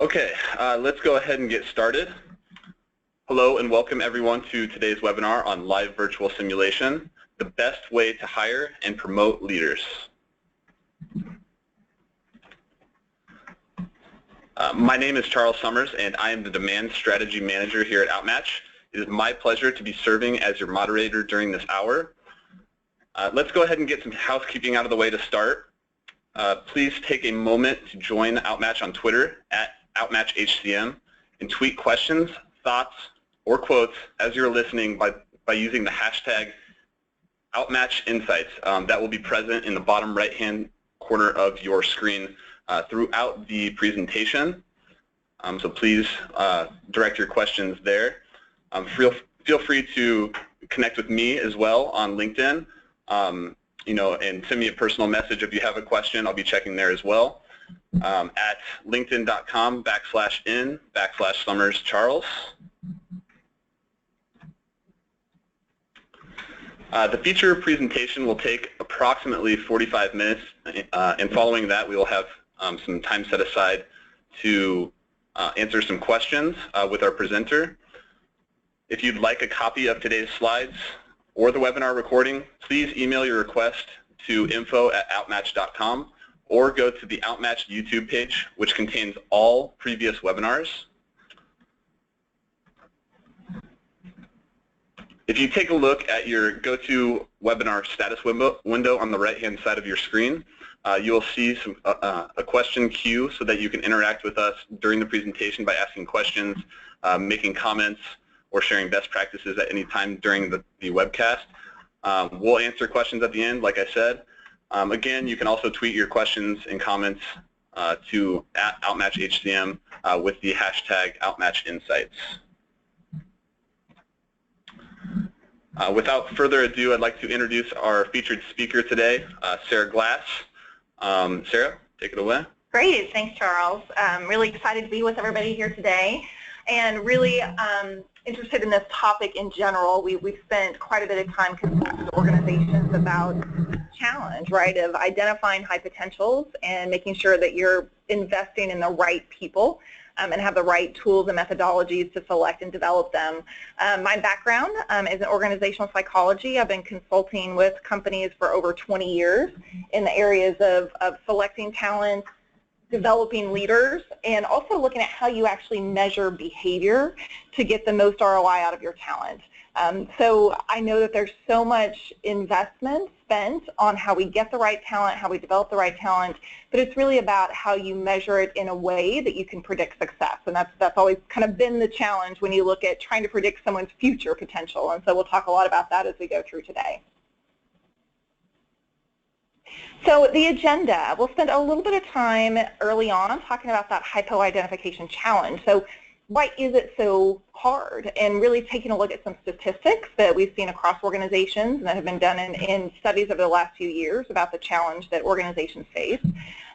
Okay, let's go ahead and get started. Hello and welcome everyone to today's webinar on live virtual simulation, the best way to hire and promote leaders. My name is Charles Summers and I am the Demand Strategy Manager here at Outmatch. It is my pleasure to be serving as your moderator during this hour. Let's go ahead and get some housekeeping out of the way to start. Please take a moment to join Outmatch on Twitter at OutmatchHCM and tweet questions, thoughts, or quotes as you're listening by using the hashtag OutmatchInsights. That will be present in the bottom right-hand corner of your screen throughout the presentation. So please direct your questions there. Feel free to connect with me as well on LinkedIn. And send me a personal message if you have a question. I'll be checking there as well at linkedin.com/in/SummersCharles. The feature presentation will take approximately 45 minutes, and following that we will have some time set aside to answer some questions with our presenter. If you'd like a copy of today's slides or the webinar recording, please email your request to info@outmatch.com or go to the Outmatch YouTube page, which contains all previous webinars. If you take a look at your GoToWebinar status window on the right-hand side of your screen, you will see a question queue so that you can interact with us during the presentation by asking questions, making comments, or sharing best practices at any time during the webcast. We'll answer questions at the end, like I said. Again, you can also tweet your questions and comments to @OutmatchHCM with the hashtag OutmatchInsights. Without further ado, I'd like to introduce our featured speaker today, Sarah Glass. Sarah, take it away. Great, thanks Charles. I'm really excited to be with everybody here today and really interested in this topic in general. We've spent quite a bit of time consulting with organizations about challenge, right, of identifying high potentials and making sure that you're investing in the right people and have the right tools and methodologies to select and develop them. My background is in organizational psychology. I've been consulting with companies for over 20 years in the areas of selecting talent, developing leaders, and also looking at how you actually measure behavior to get the most ROI out of your talent. So I know that there's so much investment spent on how we get the right talent, how we develop the right talent, but it's really about how you measure it in a way that you can predict success. And that's always kind of been the challenge when you look at trying to predict someone's future potential. And so we'll talk a lot about that as we go through today. So the agenda, we'll spend a little bit of time early on talking about that hypo identification challenge. So why is it so hard? And really taking a look at some statistics that we've seen across organizations that have been done in studies over the last few years about the challenge that organizations face,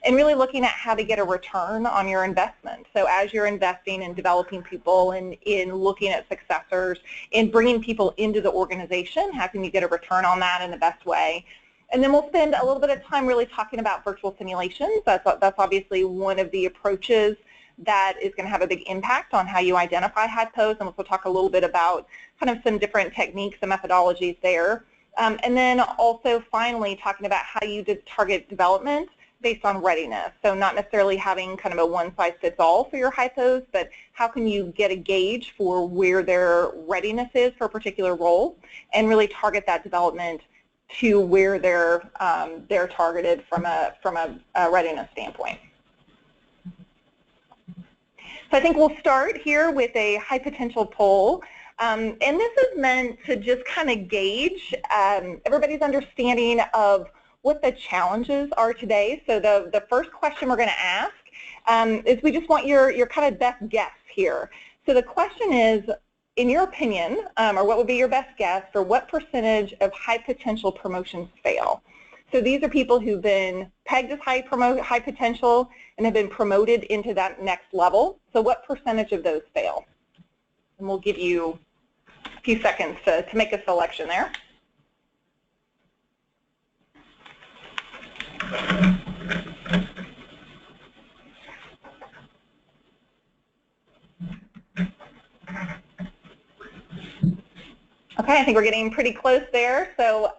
and really looking at how to get a return on your investment. So as you're investing in developing people and in looking at successors, in bringing people into the organization, how can you get a return on that in the best way? And then we'll spend a little bit of time really talking about virtual simulations. That's obviously one of the approaches that is going to have a big impact on how you identify hypos, and we'll talk a little bit about kind of some different techniques and methodologies there. And then also finally talking about how you target development based on readiness. So not necessarily having kind of a one-size-fits-all for your hypos, but how can you get a gauge for where their readiness is for a particular role and really target that development to where they're targeted from a readiness standpoint. So I think we'll start here with a high potential poll, and this is meant to just kind of gauge everybody's understanding of what the challenges are today. So the first question we're going to ask is we just want your kind of best guess here. So the question is, in your opinion, or what would be your best guess for what percentage of high potential promotions fail? So these are people who've been pegged as high potential and have been promoted into that next level. So what percentage of those fail? And we'll give you a few seconds to make a selection there. Okay, I think we're getting pretty close there. So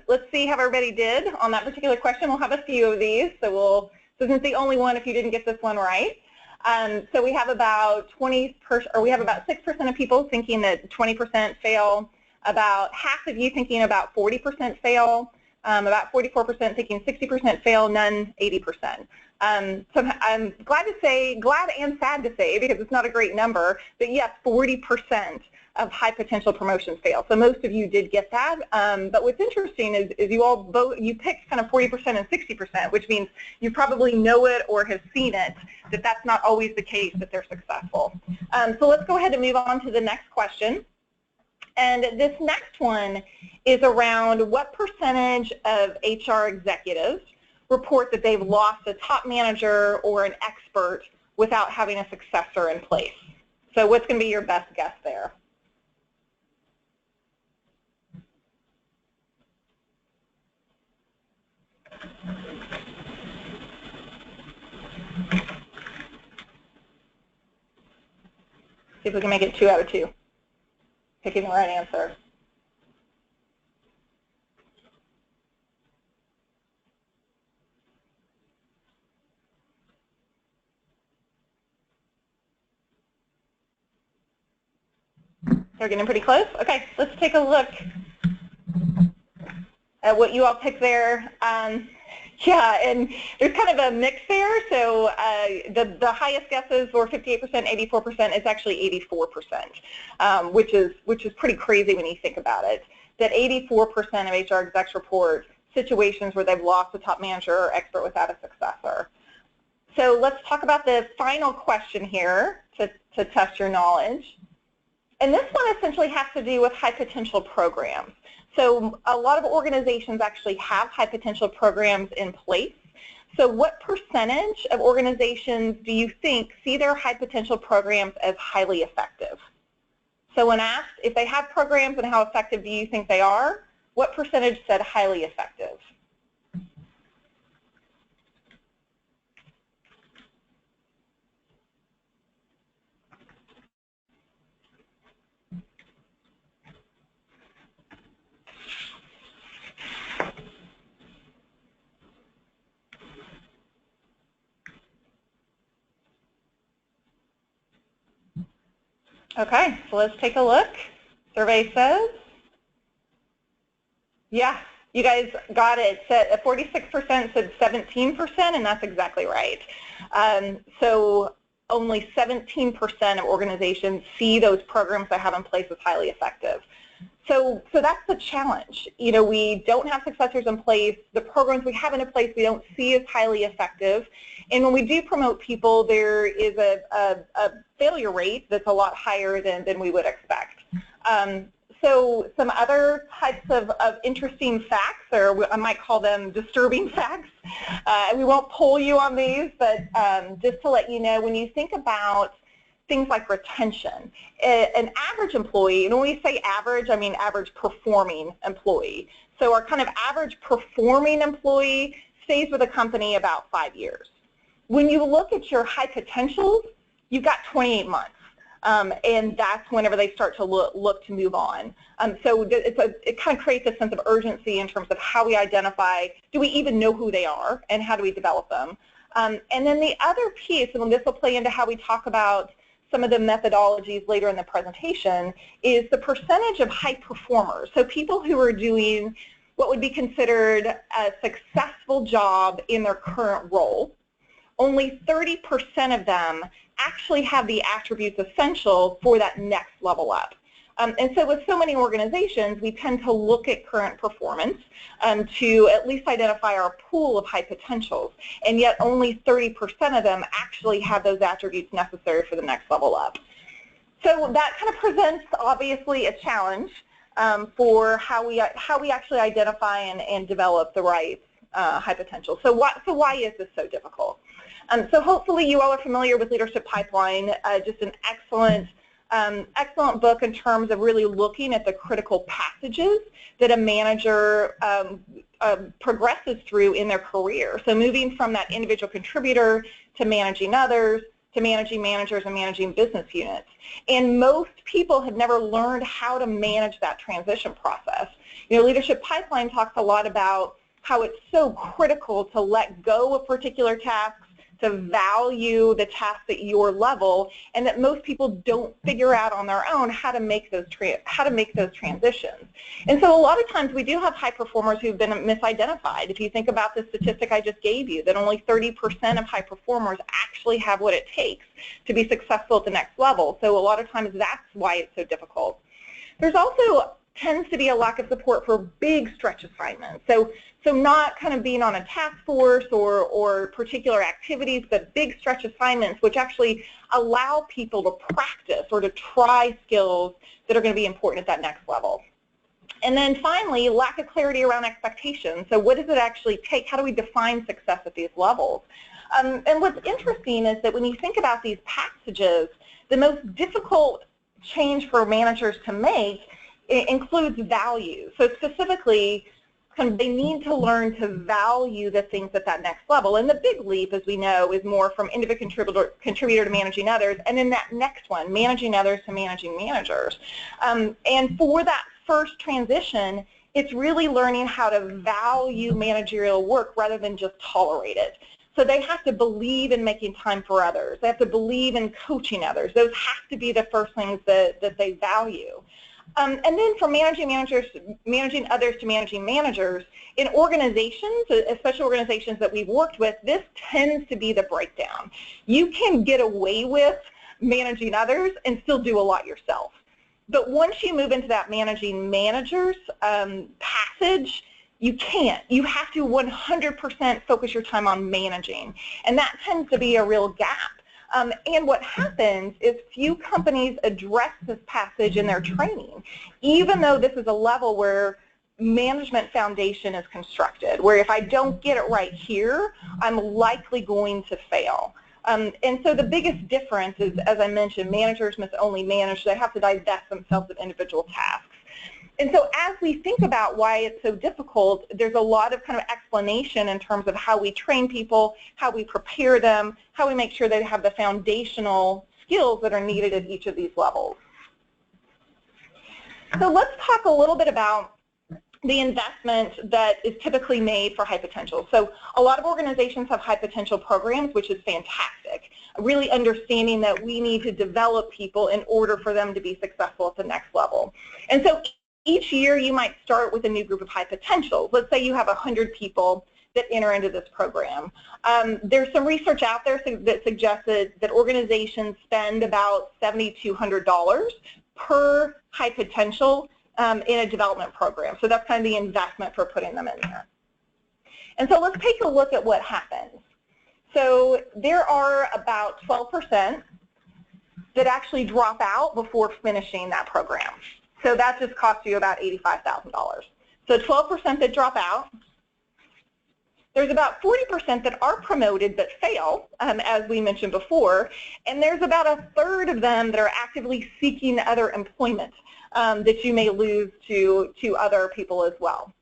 let's see how everybody did on that particular question. We'll have a few of these. So this is the only one if you didn't get this one right. So we have about 6% of people thinking that 20% fail, about half of you thinking about 40% fail, about 44% thinking 60% fail, none 80%. So I'm glad and sad to say, because it's not a great number, but yes, 40% of high potential promotions fail. So most of you did get that. But what's interesting is you picked kind of 40% and 60%, which means you probably know it or have seen it, that that's not always the case that they're successful. So let's go ahead and move on to the next question. And this next one is around what percentage of HR executives report that they've lost a top manager or an expert without having a successor in place. So what's going to be your best guess there? See if we can make it 2 out of 2. Picking the right answer. They're getting pretty close. Okay, let's take a look at what you all picked there. Yeah, and there's kind of a mix there. So the highest guesses were 58%, 84%. It's actually 84%, which is pretty crazy when you think about it. That 84% of HR execs report situations where they've lost a top manager or expert without a successor. So let's talk about the final question here to test your knowledge. And this one essentially has to do with high potential programs. So a lot of organizations actually have high potential programs in place. So what percentage of organizations do you think see their high potential programs as highly effective? So when asked if they have programs and how effective do you think they are, what percentage said highly effective? Okay, so let's take a look. Survey says, yeah, you guys got it. 46% said 17%, and that's exactly right. So only 17% of organizations see those programs they have in place as highly effective. So that's the challenge. You know, we don't have successors in place. The programs we have in place we don't see as highly effective. And when we do promote people, there is a failure rate that's a lot higher than we would expect. So some other types of interesting facts, or I might call them disturbing facts. We won't poll you on these, but just to let you know, when you think about things like retention, an average employee, and when we say average, I mean average performing employee. So our kind of average performing employee stays with a company about 5 years. When you look at your high potentials, you've got 28 months. And that's whenever they start to look to move on. So it kind of creates a sense of urgency in terms of how we identify, do we even know who they are, and how do we develop them? And then the other piece, and this will play into how we talk about some of the methodologies later in the presentation, is the percentage of high performers. So people who are doing what would be considered a successful job in their current role. Only 30% of them actually have the attributes essential for that next level up. And so with so many organizations, we tend to look at current performance to at least identify our pool of high potentials, and yet only 30% of them actually have those attributes necessary for the next level up. So that kind of presents, obviously, a challenge for how we actually identify and develop the right high potential. So why is this so difficult? So hopefully you all are familiar with Leadership Pipeline, just an excellent book in terms of really looking at the critical passages that a manager progresses through in their career. So moving from that individual contributor to managing others, to managing managers and managing business units. And most people have never learned how to manage that transition process. You know, Leadership Pipeline talks a lot about how it's so critical to let go of particular tasks, to value the tasks at your level, and that most people don't figure out on their own how to make those transitions. And so a lot of times we do have high performers who've been misidentified. If you think about the statistic I just gave you, that only 30% of high performers actually have what it takes to be successful at the next level. So a lot of times that's why it's so difficult. There's also tends to be a lack of support for big stretch assignments. So not kind of being on a task force or particular activities, but big stretch assignments which actually allow people to practice or to try skills that are going to be important at that next level. And then finally, lack of clarity around expectations. So what does it actually take? How do we define success at these levels? And what's interesting is that when you think about these passages, the most difficult change for managers to make includes value. So specifically, they need to learn to value the things at that next level. And the big leap, as we know, is more from individual contributor to managing others, and then that next one, managing others to managing managers. And for that first transition, it's really learning how to value managerial work rather than just tolerate it. So they have to believe in making time for others. They have to believe in coaching others. Those have to be the first things that they value. And then from managing others to managing managers, in organizations, especially organizations that we've worked with, this tends to be the breakdown. You can get away with managing others and still do a lot yourself. But once you move into that managing managers passage, you can't. You have to 100% focus your time on managing. And that tends to be a real gap. And what happens is few companies address this passage in their training, even though this is a level where management foundation is constructed, where if I don't get it right here, I'm likely going to fail. And so the biggest difference is, as I mentioned, managers must only manage. They have to divest themselves of individual tasks. And so as we think about why it's so difficult, there's a lot of kind of explanation in terms of how we train people, how we prepare them, how we make sure they have the foundational skills that are needed at each of these levels. So let's talk a little bit about the investment that is typically made for high potential. So a lot of organizations have high potential programs, which is fantastic, really understanding that we need to develop people in order for them to be successful at the next level. And so each year you might start with a new group of high potentials. Let's say you have 100 people that enter into this program. There's some research out there that suggests that organizations spend about $7,200 per high potential in a development program. So that's kind of the investment for putting them in there. And so let's take a look at what happens. So there are about 12% that actually drop out before finishing that program. So that just costs you about $85,000. So 12% that drop out. There's about 40% that are promoted but fail, as we mentioned before, and there's about a third of them that are actively seeking other employment that you may lose to other people as well.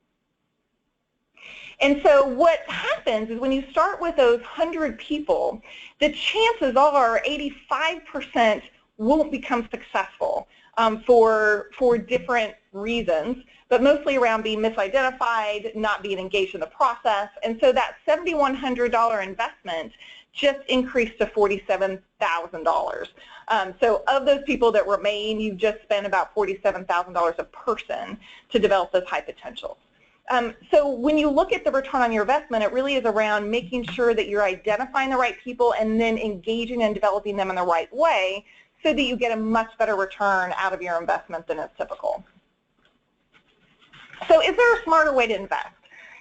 And so what happens is when you start with those 100 people, the chances are 85% won't become successful for different reasons, but mostly around being misidentified, not being engaged in the process. And so that $7,100 investment just increased to $47,000. So of those people that remain, you just spent about $47,000 a person to develop those high potentials. So when you look at the return on your investment, it really is around making sure that you're identifying the right people and then engaging and developing them in the right way so that you get a much better return out of your investment than is typical. So is there a smarter way to invest?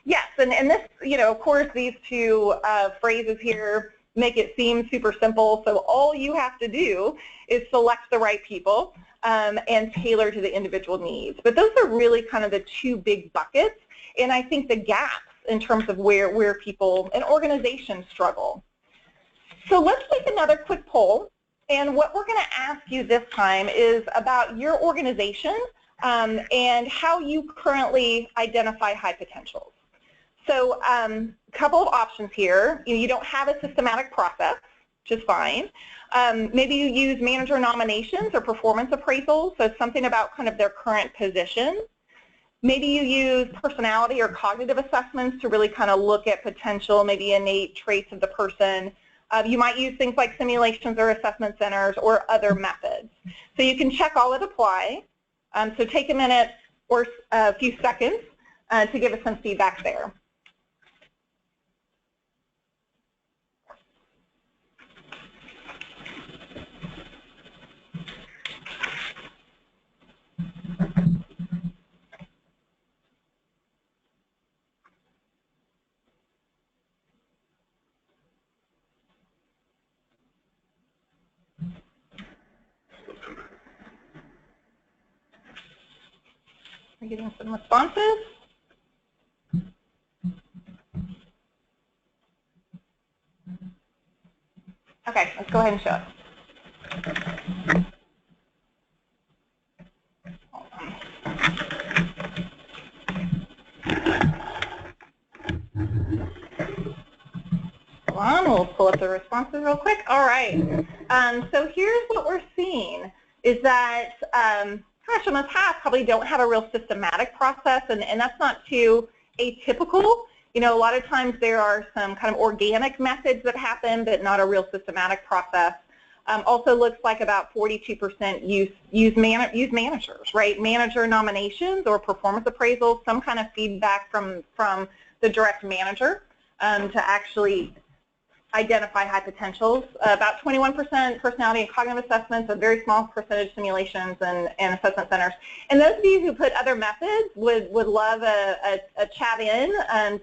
Yes, and this, you know, of course, these two phrases here make it seem super simple. So all you have to do is select the right people and tailor to the individual needs. But those are really kind of the two big buckets, and I think the gaps in terms of where people and organizations struggle. So let's take another quick poll. And what we're going to ask you this time is about your organization and how you currently identify high potentials. So a couple of options here. You don't have a systematic process. which is fine. Maybe you use manager nominations or performance appraisals, so something about kind of their current position. Maybe you use personality or cognitive assessments to really kind of look at potential, maybe innate traits of the person. You might use things like simulations or assessment centers or other methods. So you can check all that apply. So take a minute or a few seconds to give us some feedback there. We're getting some responses. Okay, let's go ahead and show it. Hold on, we'll pull up the responses real quick. All right, so here's what we're seeing is that, gosh, almost half probably don't have a real systematic process, and that's not too atypical. You know, a lot of times there are some kind of organic methods that happen, but not a real systematic process. Also looks like about 42% use managers, right? Manager nominations or performance appraisals, some kind of feedback from the direct manager to actually identify high potentials. About 21% personality and cognitive assessments, a very small percentage simulations and assessment centers. And those of you who put other methods would love a chat in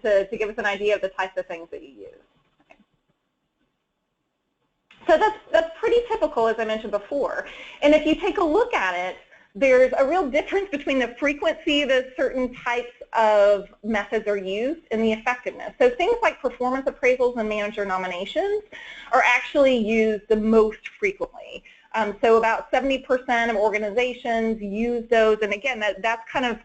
to give us an idea of the types of things that you use. Okay. So that's pretty typical, as I mentioned before. And if you take a look at it, there's a real difference between the frequency that certain types of methods are used and the effectiveness. So things like performance appraisals and manager nominations are actually used the most frequently. So about 70% of organizations use those, and again, that's kind of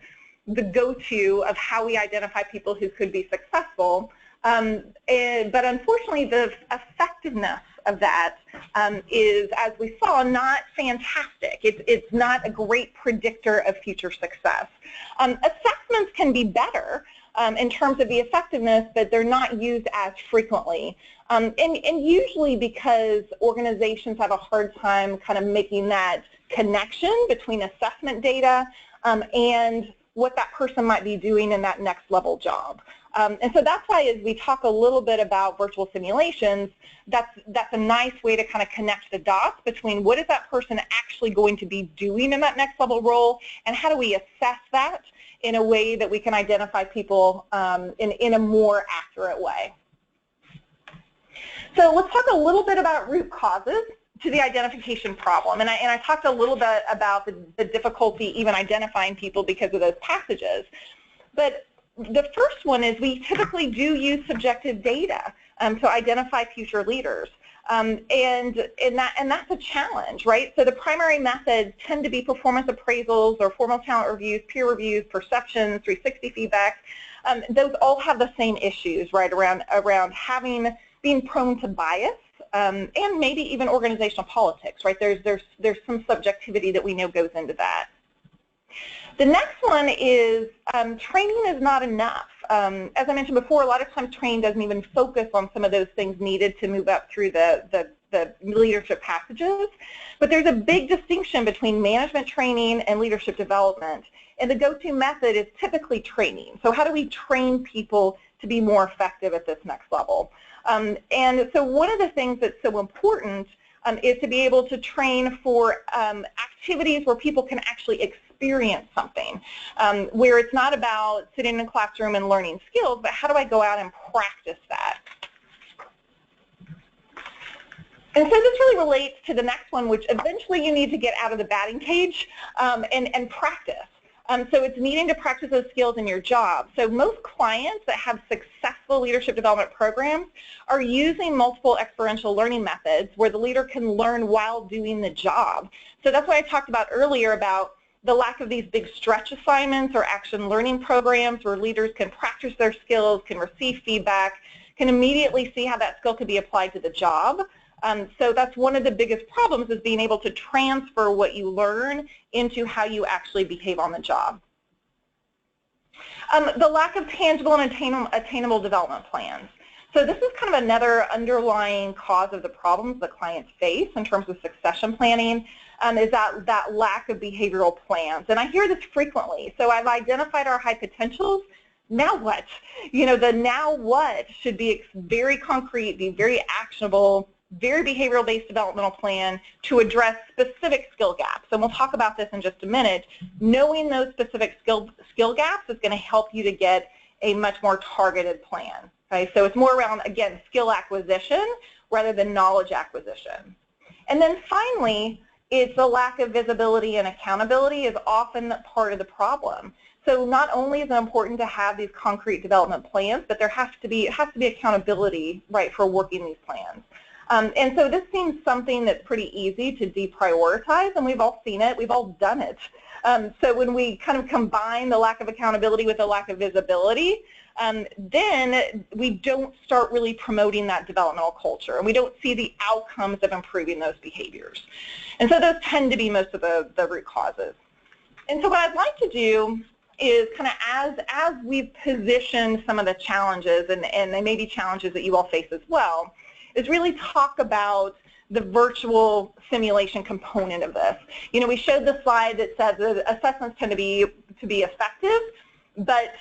the go-to of how we identify people who could be successful. But unfortunately, the effectiveness of that is, as we saw, not fantastic. It's not a great predictor of future success. Assessments can be better in terms of the effectiveness, but they're not used as frequently. And usually because organizations have a hard time kind of making that connection between assessment data and what that person might be doing in that next level job. And so that's why as we talk a little bit about virtual simulations, that's a nice way to kind of connect the dots between what is that person actually going to be doing in that next level role, and how do we assess that in a way that we can identify people in a more accurate way. So let's talk a little bit about root causes to the identification problem. And I talked a little bit about the difficulty even identifying people because of those passages. But the first one is we typically do use subjective data to identify future leaders. And that's a challenge, right? So the primary methods tend to be performance appraisals or formal talent reviews, peer reviews, perceptions, 360 feedback. Those all have the same issues, right, around being prone to bias and maybe even organizational politics, right? There's some subjectivity that we know goes into that. The next one is training is not enough. As I mentioned before, a lot of times training doesn't even focus on some of those things needed to move up through the leadership passages. But there's a big distinction between management training and leadership development. And the go-to method is typically training. So how do we train people to be more effective at this next level? And so one of the things that's so important is to be able to train for activities where people can actually experience something, where it's not about sitting in a classroom and learning skills, but how do I go out and practice that? And so this really relates to the next one, which eventually you need to get out of the batting cage and practice. So it's needing to practice those skills in your job. So most clients that have successful leadership development programs are using multiple experiential learning methods where the leader can learn while doing the job. So that's what I talked about earlier about the lack of these big stretch assignments or action learning programs where leaders can practice their skills, can receive feedback, can immediately see how that skill could be applied to the job. So that's one of the biggest problems, is being able to transfer what you learn into how you actually behave on the job. The lack of tangible and attainable development plans. So this is kind of another underlying cause of the problems that clients face in terms of succession planning, is that lack of behavioral plans. And I hear this frequently. So I've identified our high potentials. Now what? You know, the now what should be very concrete, be very actionable, very behavioral-based developmental plan to address specific skill gaps. And we'll talk about this in just a minute. Knowing those specific skill gaps is going to help you to get a much more targeted plan. Okay, so it's more around, again, skill acquisition rather than knowledge acquisition. And then finally, it's a lack of visibility and accountability is often part of the problem. So not only is it important to have these concrete development plans, but there has to be accountability, right, for working these plans. And so this seems something that's pretty easy to deprioritize, and we've all seen it, we've all done it. So when we kind of combine the lack of accountability with the lack of visibility, then we don't start really promoting that developmental culture, and we don't see the outcomes of improving those behaviors. And so those tend to be most of the root causes. And so what I'd like to do is kind of as we've positioned some of the challenges, and they may be challenges that you all face as well, is really talk about the virtual simulation component of this. You know, we showed the slide that says that assessments tend to be effective, but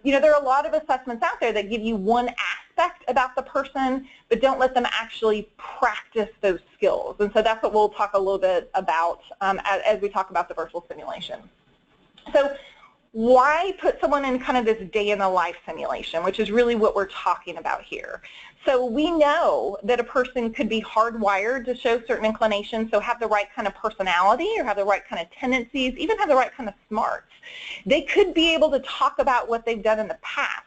you know, there are a lot of assessments out there that give you one aspect about the person, but don't let them actually practice those skills. And so that's what we'll talk a little bit about as we talk about the virtual simulation. So why put someone in kind of this day in the life simulation, which is really what we're talking about here? So we know that a person could be hardwired to show certain inclinations, so have the right kind of personality or have the right kind of tendencies, even have the right kind of smarts. They could be able to talk about what they've done in the past.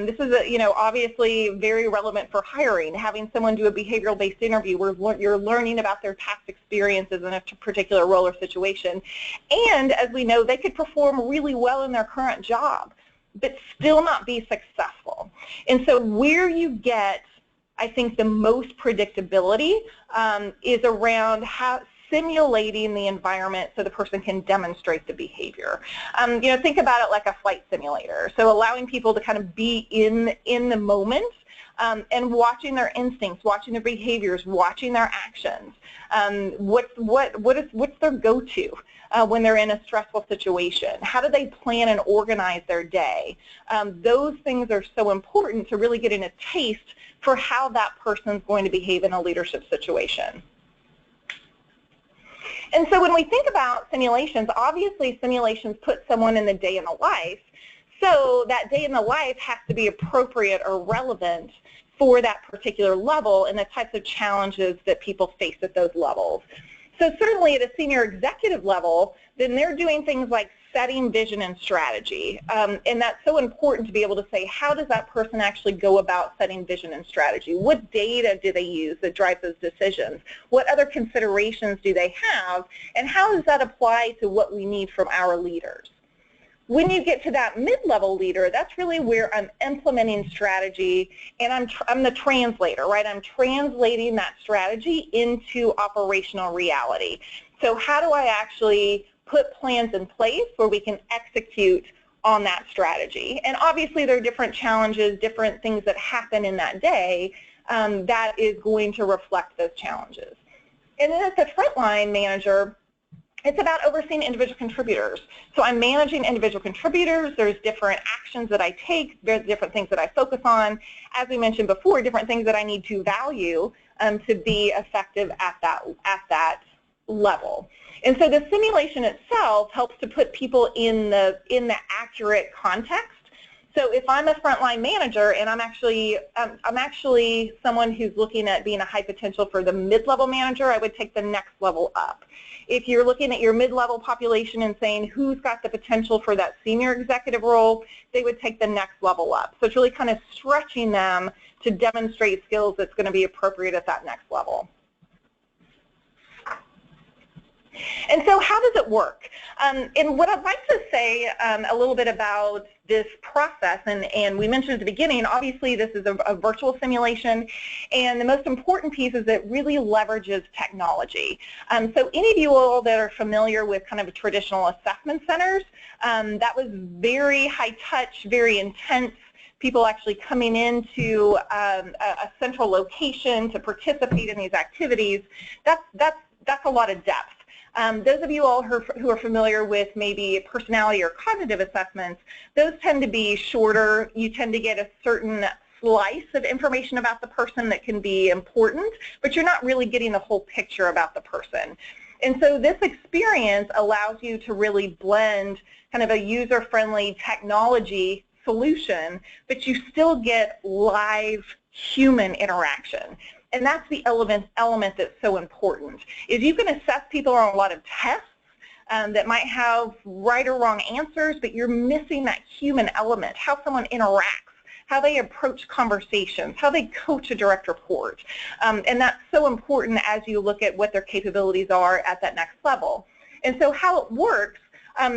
This is, you know, obviously very relevant for hiring, having someone do a behavioral-based interview where you're learning about their past experiences in a particular role or situation. And as we know, they could perform really well in their current job, but still not be successful. And so where you get, I think, the most predictability is around simulating the environment so the person can demonstrate the behavior. You know, think about it like a flight simulator. So allowing people to kind of be in the moment and watching their instincts, watching their behaviors, watching their actions. What's their go-to when they're in a stressful situation? How do they plan and organize their day? Those things are so important to really getting a taste for how that person's going to behave in a leadership situation. And so when we think about simulations, obviously simulations put someone in the day in the life, so that day in the life has to be appropriate or relevant for that particular level and the types of challenges that people face at those levels. So certainly at a senior executive level, then they're doing things like setting vision and strategy. And that's so important to be able to say, how does that person actually go about setting vision and strategy? What data do they use that drive those decisions? What other considerations do they have? And how does that apply to what we need from our leaders? When you get to that mid-level leader, that's really where I'm implementing strategy, and I'm the translator, right? I'm translating that strategy into operational reality. So how do I actually put plans in place where we can execute on that strategy? And obviously there are different challenges, different things that happen in that day that is going to reflect those challenges. And then as a frontline manager, it's about overseeing individual contributors. So I'm managing individual contributors. There's different actions that I take. There's different things that I focus on. As we mentioned before, different things that I need to value to be effective at that level. And so the simulation itself helps to put people in the accurate context. So if I'm a frontline manager and I'm actually someone who's looking at being a high potential for the mid-level manager, I would take the next level up. If you're looking at your mid-level population and saying who's got the potential for that senior executive role, they would take the next level up. So it's really kind of stretching them to demonstrate skills that's going to be appropriate at that next level. And so how does it work? And what I'd like to say a little bit about this process, and we mentioned at the beginning, obviously this is a virtual simulation, and the most important piece is it really leverages technology. So any of you all that are familiar with kind of traditional assessment centers, that was very high touch, very intense, people actually coming into a central location to participate in these activities. That's a lot of depth. Those of you all who are familiar with maybe personality or cognitive assessments, those tend to be shorter. You tend to get a certain slice of information about the person that can be important, but you're not really getting the whole picture about the person. And so this experience allows you to really blend kind of a user-friendly technology solution, but you still get live human interaction. And that's the element that's so important, is you can assess people on a lot of tests that might have right or wrong answers, but you're missing that human element, how someone interacts, how they approach conversations, how they coach a direct report. And that's so important as you look at what their capabilities are at that next level. And so how it works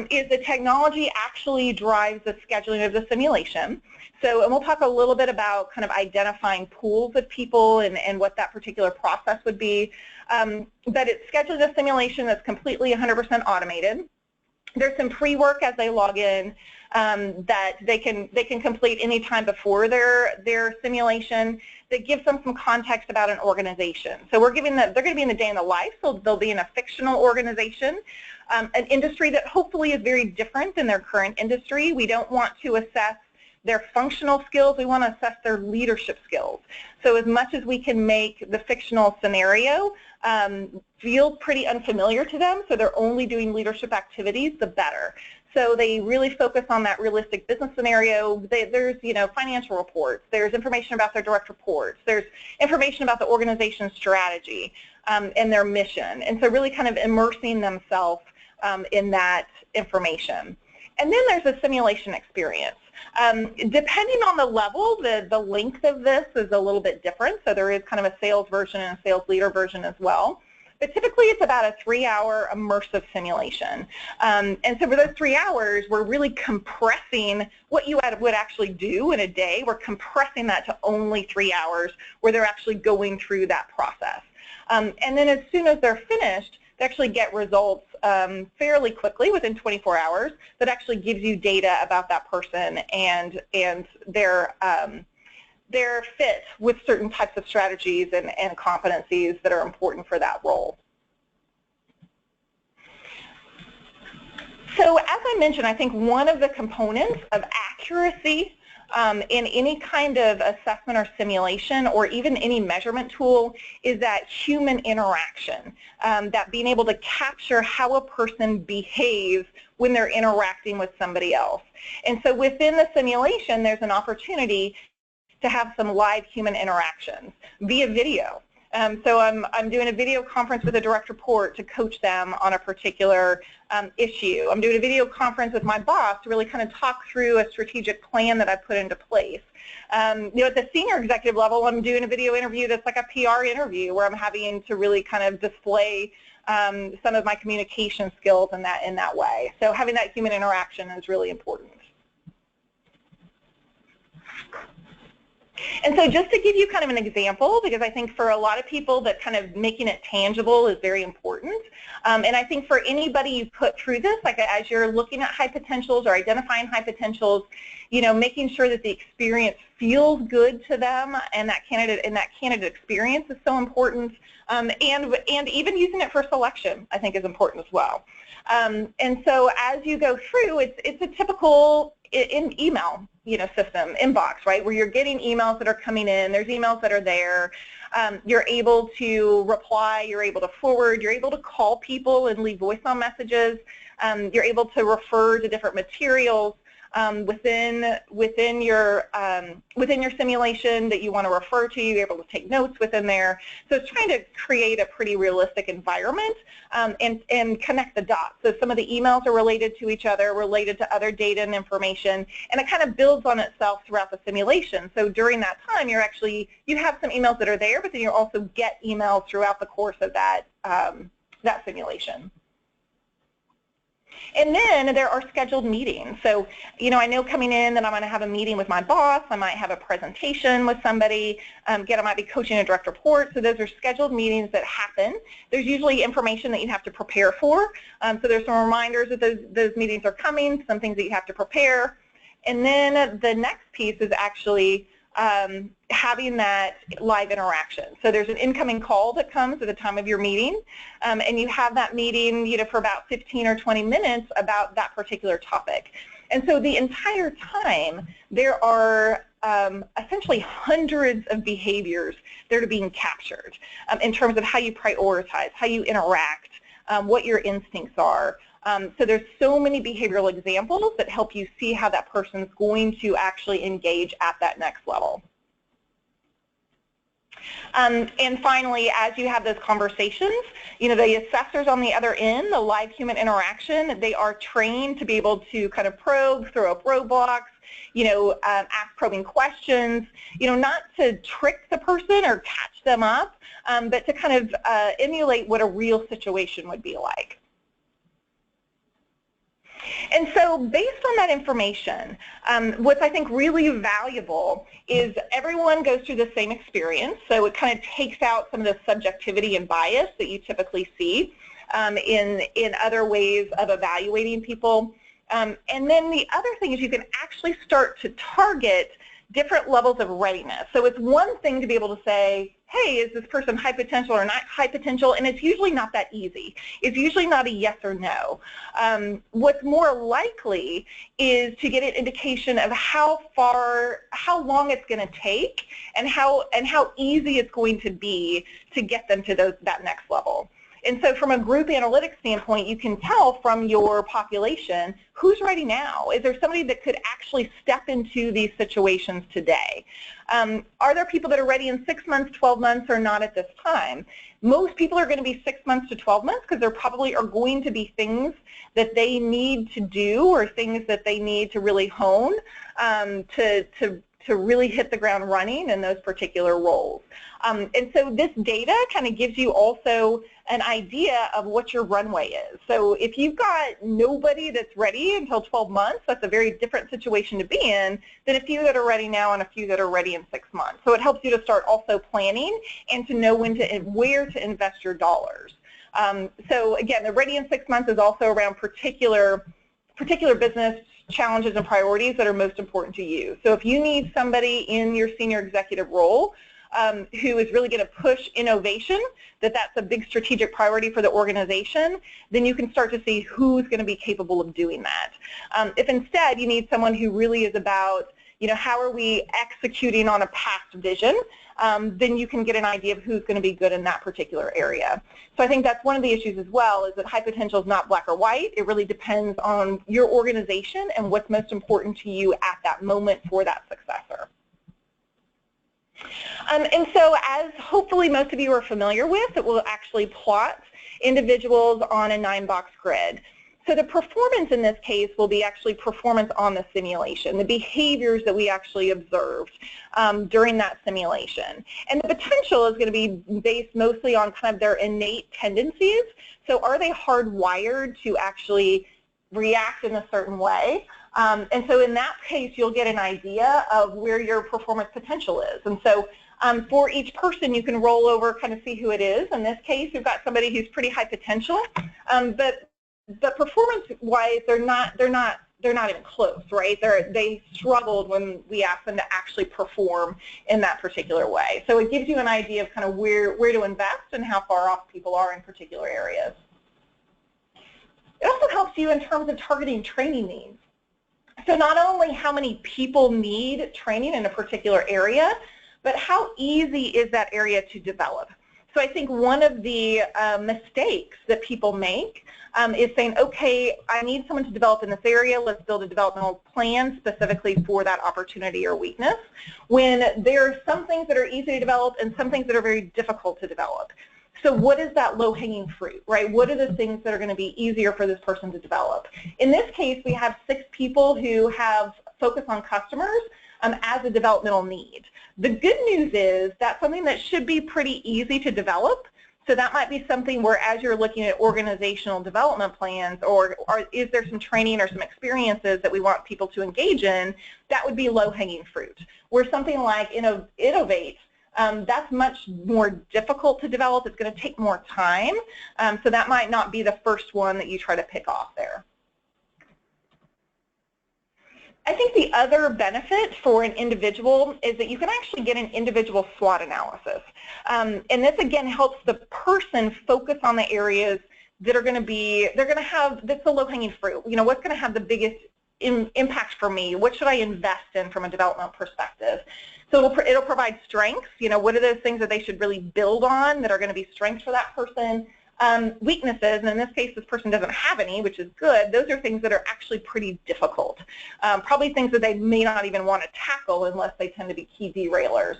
is the technology actually drives the scheduling of the simulation. So, and we'll talk a little bit about kind of identifying pools of people and what that particular process would be. But it's scheduling a simulation that's completely 100% automated. There's some pre-work as they log in that they can complete any time before their simulation that gives them some context about an organization. So we're giving them, they're going to be in the day in the life, so they'll be in a fictional organization, an industry that hopefully is very different than their current industry. We don't want to assess their functional skills, we want to assess their leadership skills. So as much as we can make the fictional scenario feel pretty unfamiliar to them, so they're only doing leadership activities, the better. So they really focus on that realistic business scenario. There's, you know, financial reports, there's information about their direct reports, there's information about the organization's strategy and their mission, and so really kind of immersing themselves in that information. And then there's a simulation experience. Depending on the level, the length of this is a little bit different, so there is kind of a sales version and a sales leader version as well. But typically it's about a 3-hour immersive simulation. And so for those 3 hours, we're really compressing what you would actually do in a day. We're compressing that to only 3 hours where they're actually going through that process. And then as soon as they're finished, they actually get results fairly quickly, within 24 hours, that actually gives you data about that person and their fit with certain types of strategies and competencies that are important for that role. So as I mentioned, I think one of the components of accuracy in any kind of assessment or simulation or even any measurement tool is that human interaction, that being able to capture how a person behaves when they're interacting with somebody else. And so within the simulation, there's an opportunity to have some live human interactions via video. So I'm doing a video conference with a direct report to coach them on a particular issue. I'm doing a video conference with my boss to really kind of talk through a strategic plan that I've put into place. You know, at the senior executive level, I'm doing a video interview that's like a PR interview where I'm having to really kind of display some of my communication skills in that way. So having that human interaction is really important. And so just to give you kind of an example, because I think for a lot of people that kind of making it tangible is very important. And I think for anybody you put through this, like as you're looking at high potentials or identifying high potentials, you know, making sure that the experience feels good to them and that candidate experience is so important. And even using it for selection, I think, is important as well. And so as you go through, it's a typical in email, you know, system, inbox, right, where you're getting emails that are coming in, there's emails that are there, you're able to reply, you're able to forward, you're able to call people and leave voicemail messages, you're able to refer to different materials within your simulation that you want to refer to. You're able to take notes within there. So it's trying to create a pretty realistic environment and connect the dots. So some of the emails are related to each other, related to other data and information, and it kind of builds on itself throughout the simulation. So during that time, you have some emails that are there, but then you also get emails throughout the course of that simulation. And then there are scheduled meetings. So, you know, I know coming in that I'm going to have a meeting with my boss. I might have a presentation with somebody. Again, I might be coaching a direct report. So those are scheduled meetings that happen. There's usually information that you have to prepare for. So there's some reminders that those meetings are coming, some things that you have to prepare. And then the next piece is actually having that live interaction. So there's an incoming call that comes at the time of your meeting, and you have that meeting, you know, for about 15 or 20 minutes about that particular topic. And so the entire time there are essentially hundreds of behaviors that are being captured in terms of how you prioritize, how you interact, what your instincts are. So there's so many behavioral examples that help you see how that person's going to actually engage at that next level. And finally, as you have those conversations, you know, the assessors on the other end, the live human interaction, they are trained to be able to kind of probe, throw up roadblocks, you know, ask probing questions, you know, not to trick the person or catch them up, but to kind of emulate what a real situation would be like. And so based on that information, what's I think really valuable is everyone goes through the same experience, so it kind of takes out some of the subjectivity and bias that you typically see in other ways of evaluating people. And then the other thing is you can actually start to target different levels of readiness. So it's one thing to be able to say, hey, is this person high potential or not high potential? And it's usually not that easy. It's usually not a yes or no. What's more likely is to get an indication of how long it's going to take and how easy it's going to be to get them to that next level. And so from a group analytics standpoint, you can tell from your population who's ready now. Is there somebody that could actually step into these situations today? Are there people that are ready in 6 months, 12 months, or not at this time? Most people are going to be 6 months to 12 months because there probably are going to be things that they need to do or things that they need to really hone to really hit the ground running in those particular roles. And so this data kind of gives you also an idea of what your runway is. So if you've got nobody that's ready until 12 months, that's a very different situation to be in than a few that are ready now and a few that are ready in 6 months. So it helps you to start also planning and to know where to invest your dollars. So again, the ready in 6 months is also around particular business challenges and priorities that are most important to you. So if you need somebody in your senior executive role who is really going to push innovation, that's a big strategic priority for the organization, then you can start to see who's going to be capable of doing that. If instead you need someone who really is about, you know, how are we executing on a past vision, then you can get an idea of who's going to be good in that particular area. So I think that's one of the issues as well, is that high potential is not black or white. It really depends on your organization and what's most important to you at that moment for that successor. And so as hopefully most of you are familiar with, it will actually plot individuals on a 9-box grid. So the performance in this case will be actually performance on the simulation, the behaviors that we actually observed during that simulation. And the potential is going to be based mostly on kind of their innate tendencies. So are they hardwired to actually react in a certain way? And so in that case, you'll get an idea of where your performance potential is. And so for each person, you can roll over, kind of see who it is. In this case, we've got somebody who's pretty high potential, but performance-wise, they're not even close, right? They struggled when we asked them to actually perform in that particular way. So it gives you an idea of kind of where to invest and how far off people are in particular areas. It also helps you in terms of targeting training needs. So not only how many people need training in a particular area, but how easy is that area to develop. So I think one of the mistakes that people make is saying, okay, I need someone to develop in this area, let's build a developmental plan specifically for that opportunity or weakness, when there are some things that are easy to develop and some things that are very difficult to develop. So what is that low-hanging fruit, right? What are the things that are going to be easier for this person to develop? In this case, we have 6 people who have focus on customers as a developmental need. The good news is that's something that should be pretty easy to develop. So that might be something where as you're looking at organizational development plans, or is there some training or some experiences that we want people to engage in, that would be low-hanging fruit. Where something like Innovate, that's much more difficult to develop. It's going to take more time. So that might not be the first one that you try to pick off there. I think the other benefit for an individual is that you can actually get an individual SWOT analysis. And this, again, helps the person focus on the areas that are going to be, that's the low-hanging fruit. You know, what's going to have the biggest impact for me? What should I invest in from a development perspective? So it'll provide strengths. You know, what are those things that they should really build on that are going to be strengths for that person? Weaknesses, and in this case this person doesn't have any, which is good. Those are things that are actually pretty difficult. Probably things that they may not even want to tackle unless they tend to be key derailers.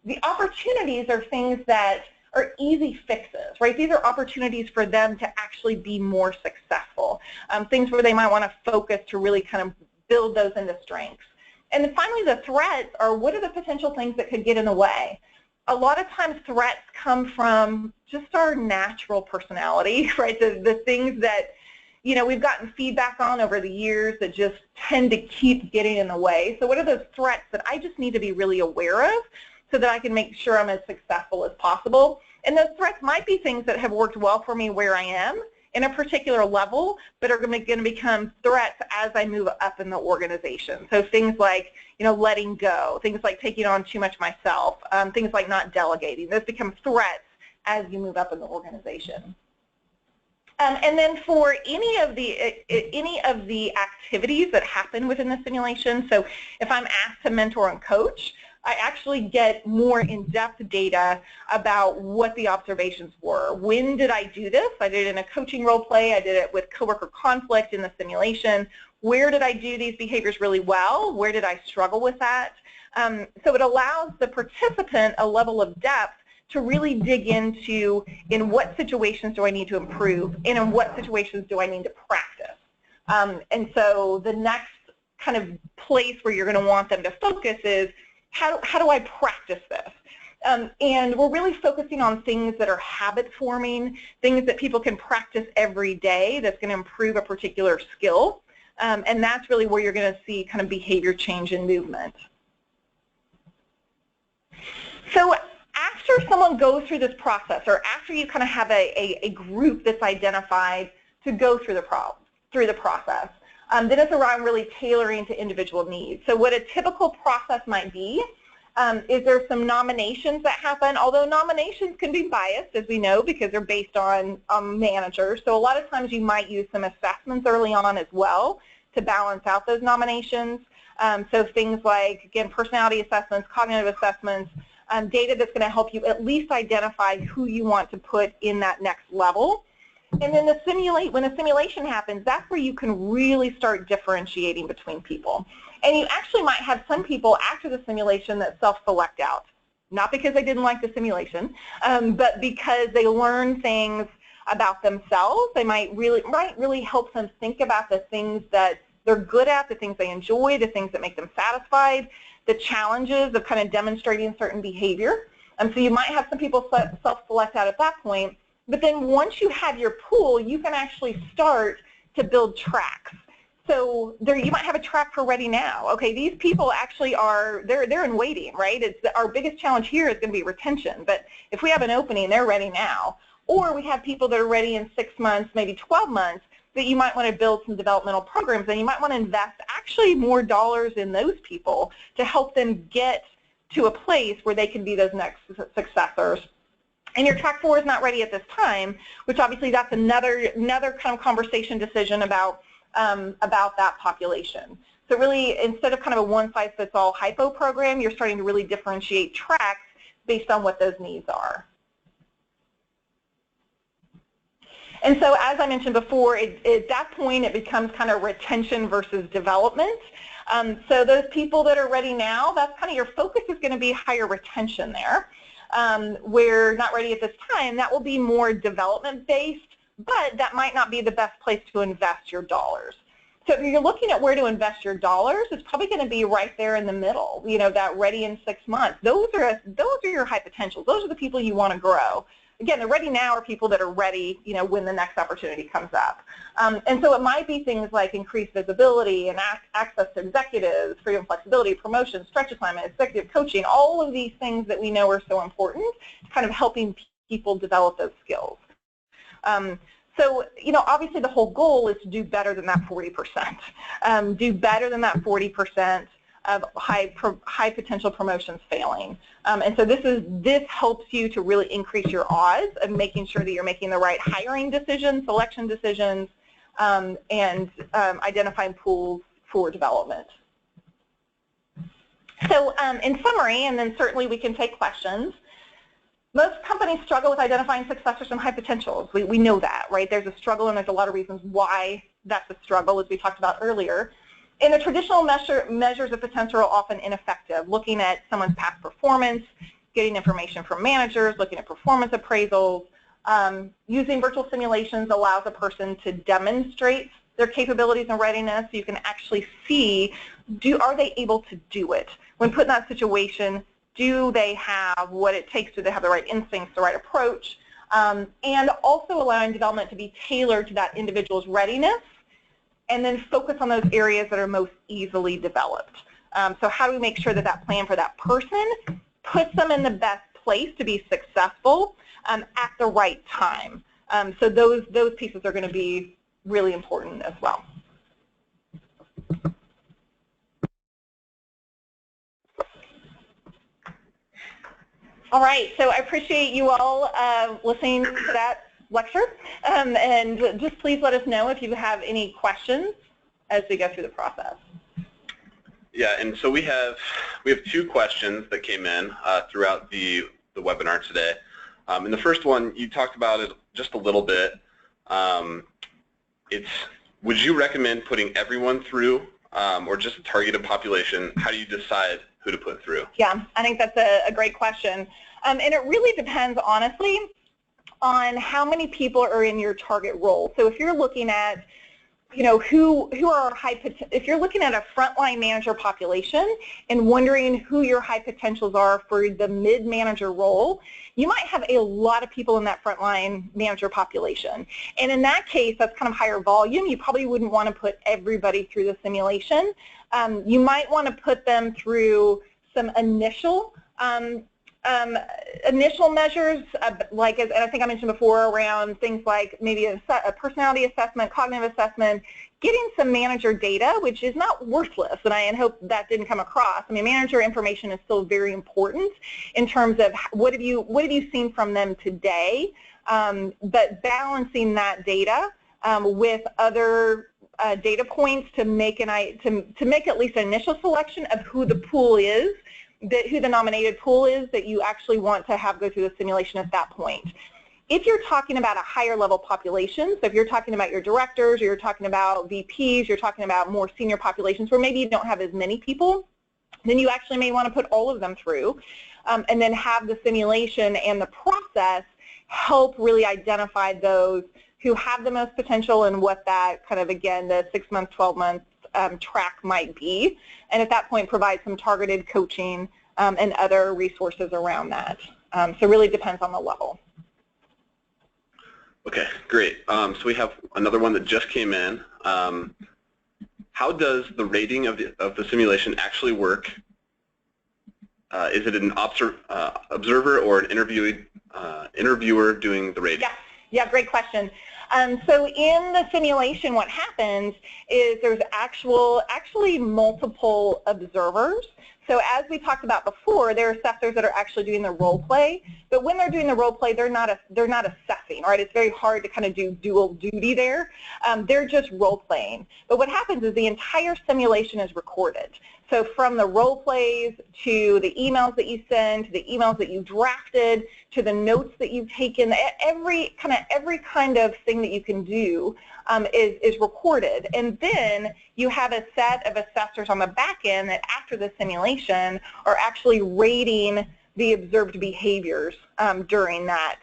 The opportunities are things that are easy fixes, right? These are opportunities for them to actually be more successful. Things where they might want to focus to really kind of build those into strengths. And then finally, the threats are, what are the potential things that could get in the way? A lot of times threats come from just our natural personality, right? The things that, you know, we've gotten feedback on over the years that just tend to keep getting in the way. So what are those threats that I just need to be really aware of so that I can make sure I'm as successful as possible? And those threats might be things that have worked well for me where I am in a particular level, but are going to become threats as I move up in the organization. So things like, you know, letting go, things like taking on too much myself, things like not delegating. Those become threats as you move up in the organization. And then for any of the activities that happen within the simulation, so if I'm asked to mentor and coach, I actually get more in-depth data about what the observations were. When did I do this? I did it in a coaching role play. I did it with coworker conflict in the simulation. Where did I do these behaviors really well? Where did I struggle with that? So it allows the participant a level of depth to really dig into in what situations do I need to improve and in what situations do I need to practice. And so the next kind of place where you're going to want them to focus is, how do I practice this? And we're really focusing on things that are habit forming, things that people can practice every day that's going to improve a particular skill. And that's really where you're going to see kind of behavior change and movement. So after someone goes through this process, or after you kind of have a group that's identified to go through the process, then it's around really tailoring to individual needs. So what a typical process might be is there some nominations that happen, although nominations can be biased, as we know, because they're based on managers. So a lot of times you might use some assessments early on as well to balance out those nominations. So things like, again, personality assessments, cognitive assessments, data that's going to help you at least identify who you want to put in that next level. And then when the simulation happens, that's where you can really start differentiating between people. And you actually might have some people after the simulation that self-select out, not because they didn't like the simulation, but because they learn things about themselves. They might really help them think about the things that they're good at, the things they enjoy, the things that make them satisfied, the challenges of kind of demonstrating certain behavior. So you might have some people self-select out at that point. But then once you have your pool, you can actually start to build tracks. So you might have a track for Ready Now. Okay, these people actually they're in waiting, right? Our biggest challenge here is going to be retention. But if we have an opening, they're ready now. Or we have people that are ready in 6 months, maybe 12 months, that you might want to build some developmental programs, and you might want to invest actually more dollars in those people to help them get to a place where they can be those next successors. And your track 4 is not ready at this time, which obviously that's another kind of conversation decision about that population. So really, instead of kind of a one-size-fits-all hypo program, you're starting to really differentiate tracks based on what those needs are. And so as I mentioned before, at that point it becomes kind of retention versus development. So those people that are ready now, that's kind of your focus is going to be higher retention there. We're not ready at this time, that will be more development-based, but that might not be the best place to invest your dollars. So if you're looking at where to invest your dollars, it's probably going to be right there in the middle, you know, that ready in 6 months. Those are your high potentials. Those are the people you want to grow. again, the ready now are people that are ready, when the next opportunity comes up. And so it might be things like increased visibility and access to executives, freedom, flexibility, promotion, stretch assignment, executive coaching, all of these things that we know are so important, kind of helping people develop those skills. So, obviously the whole goal is to do better than that 40%. Do better than that 40% of high potential promotions failing. And so this helps you to really increase your odds of making sure that you're making the right hiring decisions, selection decisions, and identifying pools for development. So in summary, and then certainly we can take questions, most companies struggle with identifying successors and high potentials. We know that, right? There's a struggle, and there's a lot of reasons why that's a struggle, as we talked about earlier. And the traditional measures of potential are often ineffective, looking at someone's past performance, getting information from managers, looking at performance appraisals. Using virtual simulations allows a person to demonstrate their capabilities and readiness, so you can actually see, are they able to do it? When put in that situation, do they have what it takes? Do they have the right instincts, the right approach? And also allowing development to be tailored to that individual's readiness, and then focus on those areas that are most easily developed. So how do we make sure that that plan for that person puts them in the best place to be successful at the right time? So those pieces are going to be really important as well. All right, so I appreciate you all listening to that lecture, and just please let us know if you have any questions as we go through the process. Yeah, and so we have 2 questions that came in throughout the webinar today. And the first one, you talked about it just a little bit. Would you recommend putting everyone through or just a targeted population? How do you decide who to put through? Yeah, I think that's a great question. And it really depends, honestly, on how many people are in your target role. So if you're looking at, who are if you're looking at a frontline manager population and wondering who your high potentials are for the mid-manager role, you might have a lot of people in that frontline manager population. And in that case, that's kind of higher volume. You probably wouldn't want to put everybody through the simulation. You might want to put them through some initial measures, like, and I think I mentioned before, around things like maybe a personality assessment, cognitive assessment, getting some manager data, which is not worthless, and I hope that didn't come across. I mean, manager information is still very important in terms of what have you seen from them today, but balancing that data with other data points to make at least an initial selection of who the pool is, who the nominated pool is that you actually want to have go through the simulation at that point. If you're talking about a higher level population, so if you're talking about your directors, or you're talking about VPs, you're talking about more senior populations where maybe you don't have as many people, then you actually may want to put all of them through, and then have the simulation and the process help really identify those who have the most potential and what that kind of, again, the 6 months, 12 months track might be, and at that point provide some targeted coaching and other resources around that. So it really depends on the level. Okay, great. So we have another one that just came in. How does the rating of the simulation actually work? Is it an observer or an interviewer doing the rating? Yeah, great question. So in the simulation, what happens is there's actually multiple observers. So as we talked about before, there are assessors that are actually doing the role play, but when they're doing the role play, they're not assessing, right? It's very hard to kind of do dual duty there. They're just role playing. But what happens is the entire simulation is recorded. So from the role plays to the emails that you send, to the emails that you drafted, to the notes that you've taken, every kind of thing that you can do is recorded. And then you have a set of assessors on the back end that after the simulation are actually rating the observed behaviors during that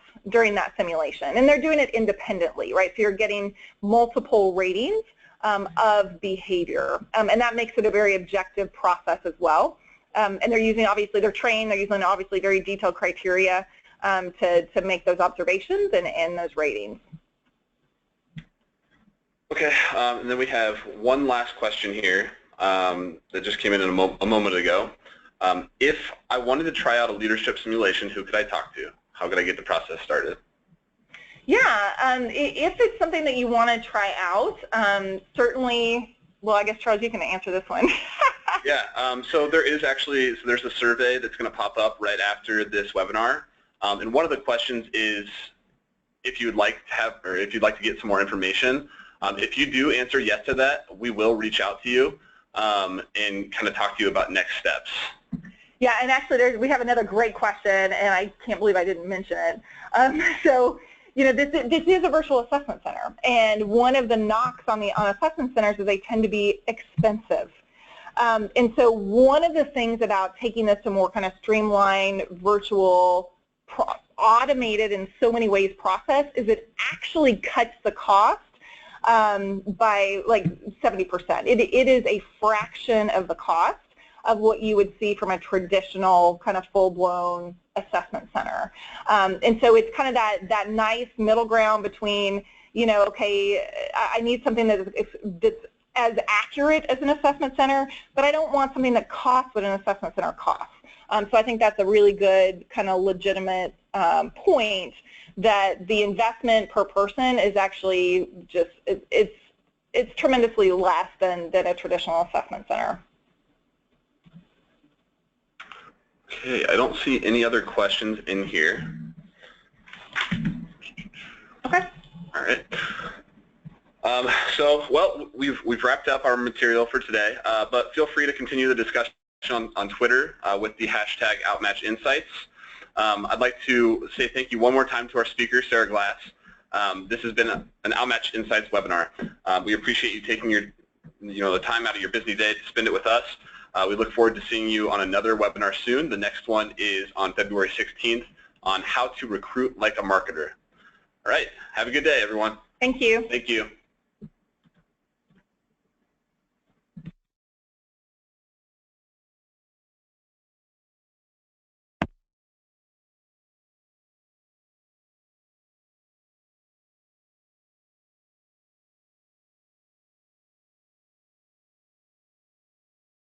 simulation. And they're doing it independently, right? So you're getting multiple ratings of behavior, and that makes it a very objective process as well. And they're using, obviously, they're trained, they're using obviously very detailed criteria, to make those observations and those ratings. Okay, and then we have one last question here that just came in a moment ago. If I wanted to try out a leadership simulation, who could I talk to? How could I get the process started? Yeah, if it's something that you want to try out, certainly, well, I guess, Charles, you can answer this one. Yeah, so there's a survey that's going to pop up right after this webinar. And one of the questions is if you'd like to get some more information. If you do answer yes to that, we will reach out to you and kind of talk to you about next steps. Yeah, and actually we have another great question, and I can't believe I didn't mention it. So, you know, this is a virtual assessment center, and one of the knocks on assessment centers is they tend to be expensive. And so one of the things about taking this to more kind of streamlined, virtual, automated in so many ways process is it actually cuts the cost by like 70%. It is a fraction of the cost of what you would see from a traditional kind of full-blown assessment center. And so it's kind of that nice middle ground between, you know, okay, I need something that's as accurate as an assessment center, but I don't want something that costs what an assessment center costs. So I think that's a really good kind of legitimate point that the investment per person is actually just, it's tremendously less than a traditional assessment center. Okay, I don't see any other questions in here. Okay. All right. Well, we've wrapped up our material for today, but feel free to continue the discussion on Twitter with the hashtag #OutmatchInsights. I'd like to say thank you one more time to our speaker, Sarah Glass. This has been an Outmatch Insights webinar. We appreciate you taking the time out of your busy day to spend it with us. We look forward to seeing you on another webinar soon. The next one is on February 16th on how to recruit like a marketer. All right, have a good day, everyone. Thank you. Thank you.